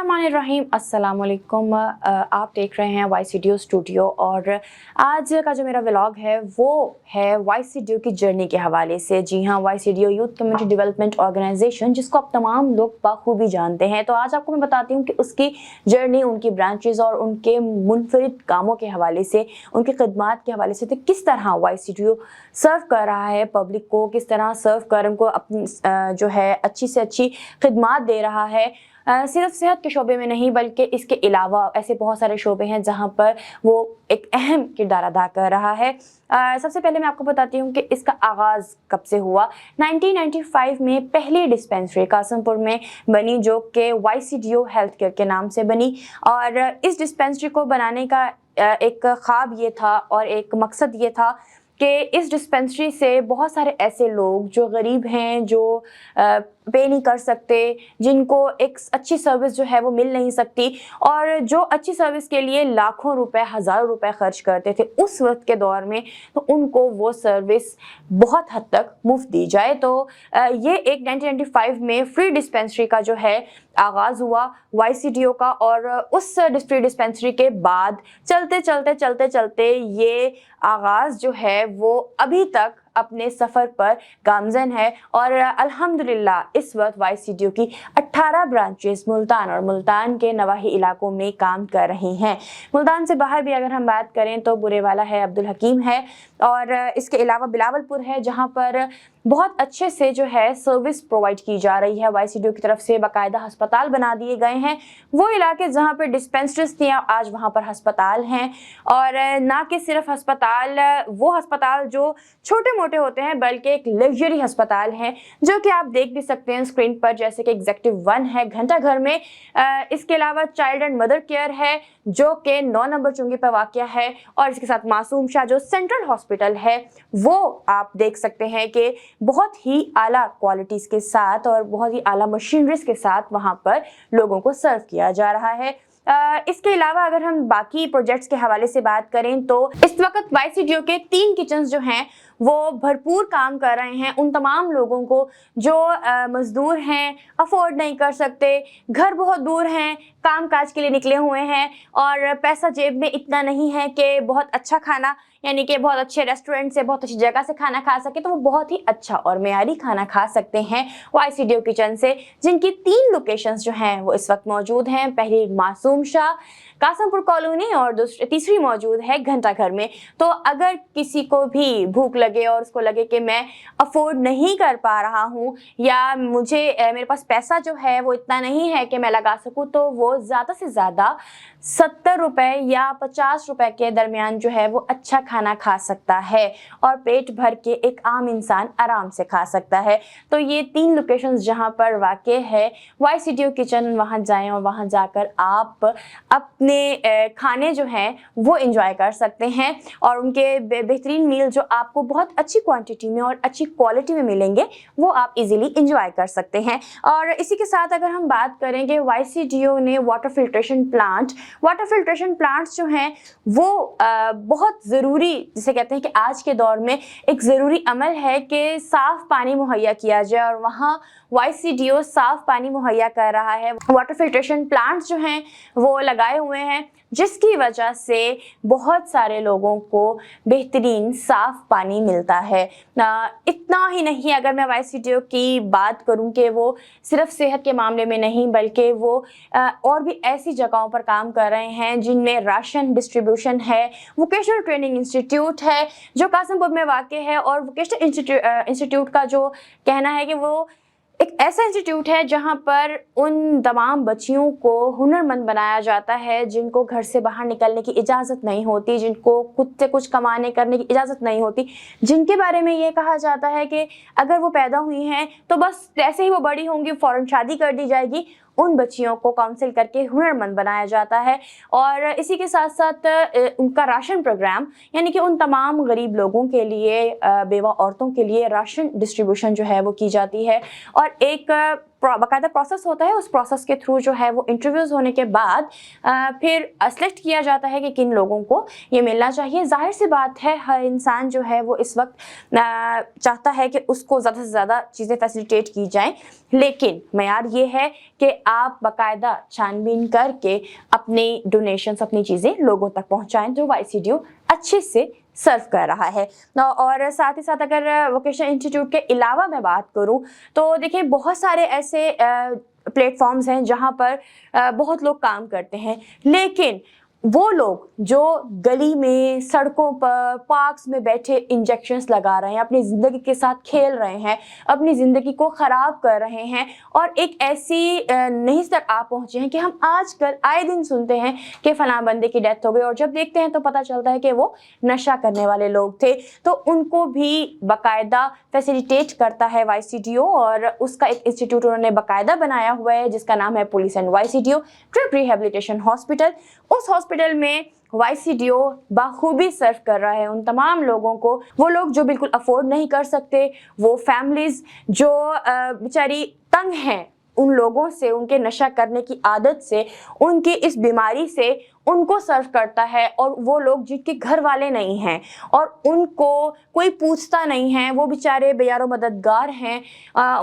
बिस्मिल्लाहिर्रहमानिर्रहीम। अस्सलाम वालेकुम। आप देख रहे हैं YCDO स्टूडियो और आज का जो मेरा व्लॉग है वो है YCDO की जर्नी के हवाले से। जी हाँ, YCDO youth community development organization, जिसको आप तमाम लोग बखूबी जानते हैं। तो आज आपको मैं बताती हूँ कि उसकी जर्नी, उनकी ब्रांचेस और उनके मुनफरिद कामों के हवाले से, उनकी खिदमात के हवाले से, तो किस तरह YCDO सर्व कर रहा है पब्लिक को, किस तरह सर्व कर उनको अपनी जो है अच्छी से अच्छी खिदमात दे रहा है। सिर्फ सेहत के शोबे में नहीं बल्कि इसके अलावा ऐसे बहुत सारे शोबे हैं जहां पर वो एक अहम किरदार अदा कर रहा है। सबसे पहले मैं आपको बताती हूँ कि इसका आगाज़ कब से हुआ। 1995 में पहली डिस्पेंसरी कासमपुर में बनी, जो कि YCDO हेल्थ केयर के नाम से बनी। और इस डिस्पेंसरी को बनाने का एक ख्वाब ये था और एक मकसद ये था कि इस डिस्पेंसरी से बहुत सारे ऐसे लोग जो गरीब हैं, जो पे नहीं कर सकते, जिनको एक अच्छी सर्विस जो है वो मिल नहीं सकती, और जो अच्छी सर्विस के लिए लाखों रुपए, हज़ारों रुपए खर्च करते थे उस वक्त के दौर में, तो उनको वो सर्विस बहुत हद तक मुफ्त दी जाए। तो ये एक 1995 में फ्री डिस्पेंसरी का जो है आगाज़ हुआ YCDO का। और उस फ्री डिस्पेंसरी के बाद चलते ये आगाज़ जो है वो अभी तक अपने सफ़र पर गामज़न है। और अल्हम्दुलिल्लाह इस वक्त YCDO की 18 ब्रांचेस मुल्तान और मुल्तान के नवाही इलाकों में काम कर रही हैं। मुल्तान से बाहर भी अगर हम बात करें तो बुरेवाला है, अब्दुल हकीम है, और इसके अलावा बिलावलपुर है, जहां पर बहुत अच्छे से जो है सर्विस प्रोवाइड की जा रही है। YCDO की तरफ से बाकायदा अस्पताल बना दिए गए हैं। वो इलाके जहाँ पर डिस्पेंसरीज थी आज वहाँ पर अस्पताल हैं। और ना कि सिर्फ अस्पताल, वो अस्पताल जो छोटे मोटे होते हैं, बल्कि एक लग्जरी अस्पताल हैं, जो कि आप देख भी सकते हैं स्क्रीन पर, जैसे कि एग्जीक्यूटिव 1 है घंटा घर में। इसके अलावा चाइल्ड एंड मदर केयर है, जो कि 9 नंबर चुंगी पर वाक़या है। और इसके साथ मासूम शाह जो सेंट्रल हॉस्पिटल है, वो आप देख सकते हैं कि बहुत ही आला क्वालिटीज़ के साथ और बहुत ही आला मशीनरीज के साथ वहाँ पर लोगों को सर्व किया जा रहा है। इसके अलावा अगर हम बाकी प्रोजेक्ट्स के हवाले से बात करें तो इस वक्त YCDO के 3 किचन्स जो हैं वो भरपूर काम कर रहे हैं उन तमाम लोगों को जो मज़दूर हैं, अफोर्ड नहीं कर सकते, घर बहुत दूर हैं, काम काज के लिए निकले हुए हैं और पैसा जेब में इतना नहीं है कि बहुत अच्छा खाना, यानी कि बहुत अच्छे रेस्टोरेंट से, बहुत अच्छी जगह से खाना खा सके, तो वो बहुत ही अच्छा और मेयारी खाना खा सकते हैं YCDO किचन से, जिनकी 3 लोकेशंस जो हैं वो इस वक्त मौजूद हैं। पहली मासूम शाह कासमपुर कॉलोनी और तीसरी मौजूद है घंटा घर में। तो अगर किसी को भी भूख लगे और उसको लगे कि मैं अफोर्ड नहीं कर पा रहा हूँ, या मेरे पास पैसा जो है वो इतना नहीं है कि मैं लगा सकूँ, तो वो ज़्यादा से ज़्यादा 70 रुपए या 50 रुपए के दरमियान जो है वो अच्छा खाना खा सकता है और पेट भर के एक आम इंसान आराम से खा सकता है। तो ये 3 लोकेशंस जहाँ पर वाक़ है YCDO किचन, वहाँ जाएं और वहाँ जाकर आप अपने खाने जो हैं वो एंजॉय कर सकते हैं। और उनके बेहतरीन मील जो आपको बहुत अच्छी क्वांटिटी में और अच्छी क्वालिटी में मिलेंगे, वो आप इजीली एंजॉय कर सकते हैं। और इसी के साथ अगर हम बात करेंगे, YCDO ने वाटर फिल्ट्रेशन प्लांट्स जो हैं वो बहुत ज़रूरी, जिसे कहते हैं कि आज के दौर में एक ज़रूरी अमल है कि साफ़ पानी मुहैया किया जाए, और वहाँ YCDO साफ़ पानी मुहैया कर रहा है। वाटर फिल्ट्रेशन प्लांट्स जो हैं वो लगाए हुए हैं, जिसकी वजह से बहुत सारे लोगों को बेहतरीन साफ़ पानी मिलता है। इतना ही नहीं, अगर मैं YCDO की बात करूं कि वो सिर्फ सेहत के मामले में नहीं बल्कि वो और भी ऐसी जगहों पर काम कर रहे हैं जिनमें राशन डिस्ट्रीब्यूशन है। वोकेशनल ट्रेनिंग इंस्टीट्यूट है जो कासमपुर में वाक़ है, और वोकेशनल इंस्टीट्यूट का जो कहना है कि वो एक ऐसा इंस्टीट्यूट है जहां पर उन तमाम बच्चियों को हुनरमंद बनाया जाता है जिनको घर से बाहर निकलने की इजाज़त नहीं होती, जिनको खुद से कुछ कमाने करने की इजाज़त नहीं होती, जिनके बारे में ये कहा जाता है कि अगर वो पैदा हुई हैं तो बस जैसे ही वो बड़ी होंगी फ़ौरन शादी कर दी जाएगी। उन बच्चियों को काउंसिल करके हुनरमंद बनाया जाता है। और इसी के साथ साथ उनका राशन प्रोग्राम, यानी कि उन तमाम गरीब लोगों के लिए, बेवा औरतों के लिए राशन डिस्ट्रीब्यूशन जो है वो की जाती है। और एक बाकायदा प्रोसेस होता है, उस प्रोसेस के थ्रू जो है वो इंटरव्यूज़ होने के बाद फिर सेलेक्ट किया जाता है कि किन लोगों को ये मिलना चाहिए। ज़ाहिर सी बात है, हर इंसान जो है वो इस वक्त चाहता है कि उसको ज़्यादा से ज़्यादा चीज़ें फैसिलिटेट की जाएं, लेकिन मयार ये है कि आप बाकायदा छानबीन करके अपनी डोनेशंस, अपनी चीज़ें लोगों तक पहुँचाएँ, जो YCDO अच्छे से सर्व कर रहा है। और साथ ही साथ अगर वोकेशनल इंस्टीट्यूट के अलावा मैं बात करूं तो देखिए बहुत सारे ऐसे प्लेटफॉर्म्स हैं जहां पर बहुत लोग काम करते हैं, लेकिन वो लोग जो गली में, सड़कों पर, पार्क्स में बैठे इंजेक्शंस लगा रहे हैं, अपनी ज़िंदगी के साथ खेल रहे हैं, अपनी ज़िंदगी को ख़राब कर रहे हैं और एक ऐसी नहीं तक आ पहुँचे हैं कि हम आजकल आए दिन सुनते हैं कि फ़लाँ बंदे की डेथ हो गई, और जब देखते हैं तो पता चलता है कि वो नशा करने वाले लोग थे। तो उनको भी बाकायदा फैसिलिटेट करता है YCDO, और उसका एक इंस्टीट्यूट उन्होंने बाकायदा बनाया हुआ है जिसका नाम है police and YCDO trip rehabilitation hospital. उस हॉस्पिटल में YCDO बाखूबी सर्व कर रहा है उन तमाम लोगों को, वो लोग जो बिल्कुल अफोर्ड नहीं कर सकते, वो फैमिलीज़ जो बेचारी तंग हैं उन लोगों से, उनके नशा करने की आदत से, उनकी इस बीमारी से, उनको सर्व करता है। और वो लोग जिनके घर वाले नहीं हैं और उनको कोई पूछता नहीं है, वो बेचारे बेयारो मददगार हैं,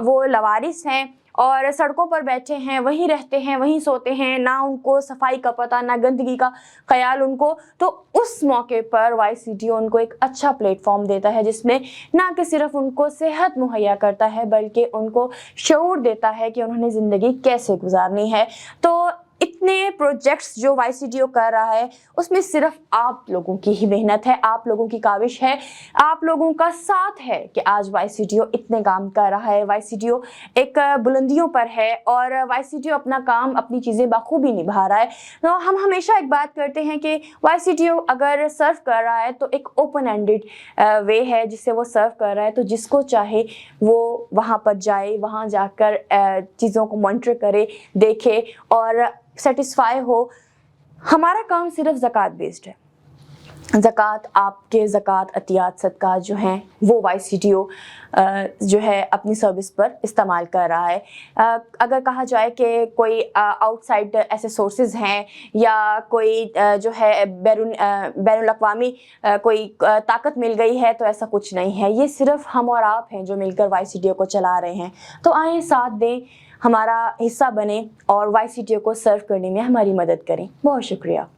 वो लवारिस हैं और सड़कों पर बैठे हैं, वहीं रहते हैं, वहीं सोते हैं, ना उनको सफाई का पता, ना गंदगी का ख्याल उनको। तो उस मौके पर YCDO उनको एक अच्छा प्लेटफॉर्म देता है जिसमें ना कि सिर्फ उनको सेहत मुहैया करता है बल्कि उनको शऊर देता है कि उन्होंने ज़िंदगी कैसे गुजारनी है। तो इतने प्रोजेक्ट्स जो YCDO कर रहा है उसमें सिर्फ आप लोगों की ही मेहनत है, आप लोगों की काविश है, आप लोगों का साथ है कि आज YCDO इतने काम कर रहा है। YCDO एक बुलंदियों पर है और YCDO अपना काम, अपनी चीज़ें बखूबी निभा रहा है। तो हम हमेशा एक बात करते हैं कि YCDO अगर सर्व कर रहा है तो एक ओपन एंडेड वे है जिससे वो सर्व कर रहा है, तो जिसको चाहे वो वहाँ पर जाए, वहाँ जाकर चीज़ों को मॉनिटर करे, देखे और सेटिस्फाई हो। हमारा काम सिर्फ ज़कात बेस्ड है। ज़कात, आपके ज़कात, अतियात, सदक़ात जो हैं वो YCDO जो है अपनी सर्विस पर इस्तेमाल कर रहा है। अगर कहा जाए कि कोई आउटसाइड ऐसे सोर्सेज हैं या कोई जो है बैनुल अक़वामी कोई ताकत मिल गई है, तो ऐसा कुछ नहीं है। ये सिर्फ हम और आप हैं जो मिलकर YCDO को चला रहे हैं। तो आएँ साथ दें, हमारा हिस्सा बने और YCDO को सर्व करने में हमारी मदद करें। बहुत शुक्रिया।